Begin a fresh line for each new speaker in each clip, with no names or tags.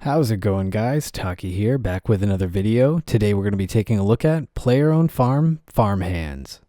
How's it going, guys? Taki here, back with another video. Today we're going to be taking a look at player-owned farm, Farmhands.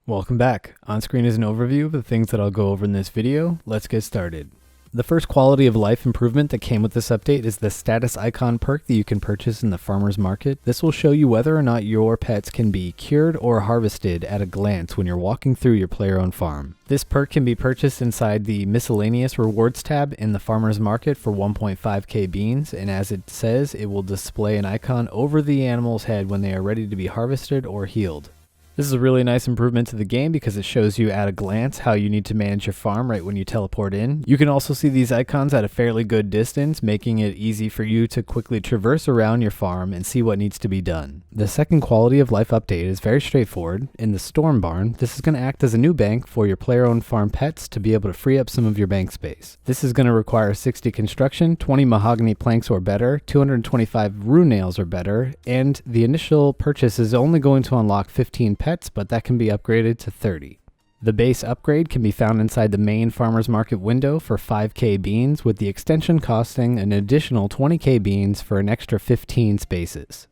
Welcome back. On screen is an overview of the things that I'll go over in this video. Let's get started. The first quality of life improvement that came with this update is the status icon perk that you can purchase in the farmer's market. This will show you whether or not your pets can be cured or harvested at a glance when you're walking through your player-owned farm. This perk can be purchased inside the miscellaneous rewards tab in the farmer's market for 1.5k beans, and as it says, it will display an icon over the animal's head when they are ready to be harvested or healed. This is a really nice improvement to the game because it shows you at a glance how you need to manage your farm right when you teleport in. You can also see these icons at a fairly good distance, making it easy for you to quickly traverse around your farm and see what needs to be done. The second quality of life update is very straightforward. In the storm barn, this is going to act as a new bank for your player-owned farm pets to be able to free up some of your bank space. This is going to require 60 construction, 20 mahogany planks or better, 225 rune nails or better, and the initial purchase is only going to unlock 15 pets, but that can be upgraded to 30. The base upgrade can be found inside the main farmer's market window for 5k beans, with the extension costing an additional 20k beans for an extra 15 spaces.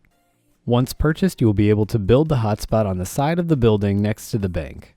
Once purchased, you will be able to build the hotspot on the side of the building next to the bank.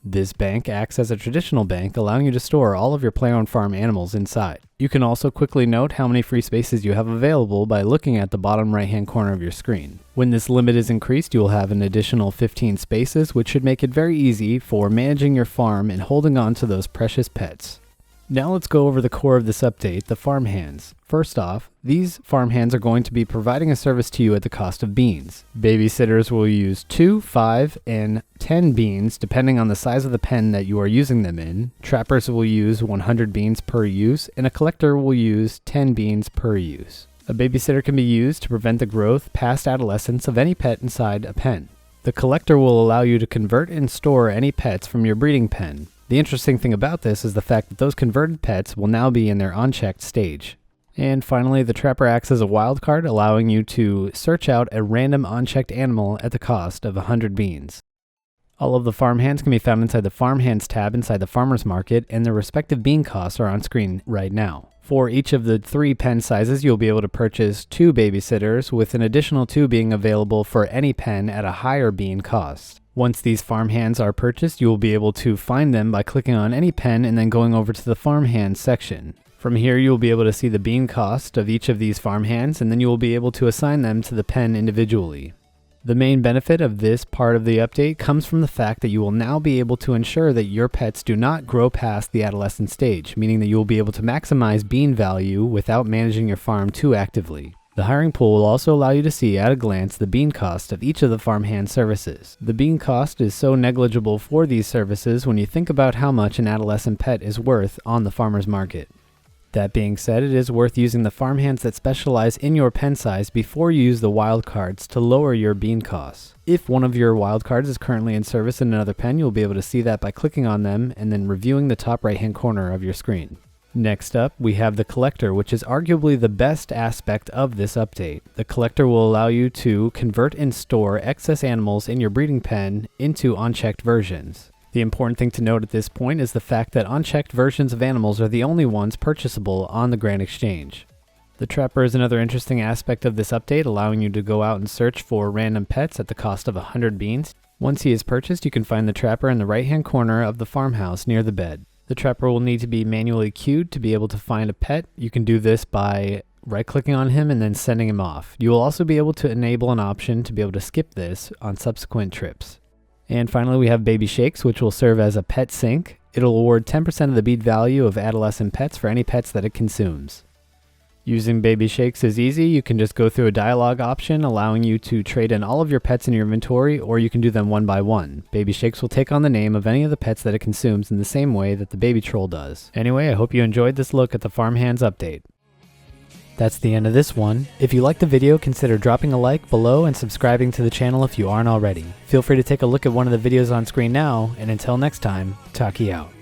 This bank acts as a traditional bank, allowing you to store all of your player-owned farm animals inside. You can also quickly note how many free spaces you have available by looking at the bottom right-hand corner of your screen. When this limit is increased, you will have an additional 15 spaces, which should make it very easy for managing your farm and holding on to those precious pets. Now let's go over the core of this update, the Farmhands. First off, these Farmhands are going to be providing a service to you at the cost of beans. Babysitters will use 2, 5, and 10 beans depending on the size of the pen that you are using them in. Trappers will use 100 beans per use, and a collector will use 10 beans per use. A babysitter can be used to prevent the growth past adolescence of any pet inside a pen. The collector will allow you to convert and store any pets from your breeding pen. The interesting thing about this is the fact that those converted pets will now be in their unchecked stage. And finally, the trapper acts as a wildcard, allowing you to search out a random unchecked animal at the cost of 100 beans. All of the Farmhands can be found inside the Farmhands tab inside the farmer's market, and their respective bean costs are on screen right now. For each of the 3 pen sizes, you'll be able to purchase 2 babysitters, with an additional 2 being available for any pen at a higher bean cost. Once these Farmhands are purchased, you will be able to find them by clicking on any pen and then going over to the Farmhands section. From here, you will be able to see the bean cost of each of these Farmhands, and then you will be able to assign them to the pen individually. The main benefit of this part of the update comes from the fact that you will now be able to ensure that your pets do not grow past the adolescent stage, meaning that you will be able to maximize bean value without managing your farm too actively. The hiring pool will also allow you to see at a glance the bean cost of each of the Farmhand services. The bean cost is so negligible for these services when you think about how much an adolescent pet is worth on the farmer's market. That being said, it is worth using the Farmhands that specialize in your pen size before you use the wildcards to lower your bean costs. If one of your wildcards is currently in service in another pen, you'll be able to see that by clicking on them and then reviewing the top right-hand corner of your screen. Next up, we have the collector, which is arguably the best aspect of this update. The collector will allow you to convert and store excess animals in your breeding pen into unchecked versions. The important thing to note at this point is the fact that unchecked versions of animals are the only ones purchasable on the Grand Exchange. The trapper is another interesting aspect of this update, allowing you to go out and search for random pets at the cost of 100 beans. Once he is purchased, you can find the trapper in the right-hand corner of the farmhouse near the bed. The trapper will need to be manually queued to be able to find a pet. You can do this by right-clicking on him and then sending him off. You will also be able to enable an option to be able to skip this on subsequent trips. And finally, we have Baby Shakes, which will serve as a pet sink. It'll award 10% of the bead value of adolescent pets for any pets that it consumes. Using Baby Shakes is easy. You can just go through a dialogue option allowing you to trade in all of your pets in your inventory, or you can do them one by one. Baby Shakes will take on the name of any of the pets that it consumes in the same way that the Baby Troll does. Anyway, I hope you enjoyed this look at the Farmhands update. That's the end of this one. If you liked the video, consider dropping a like below and subscribing to the channel if you aren't already. Feel free to take a look at one of the videos on screen now, and until next time, Taki out.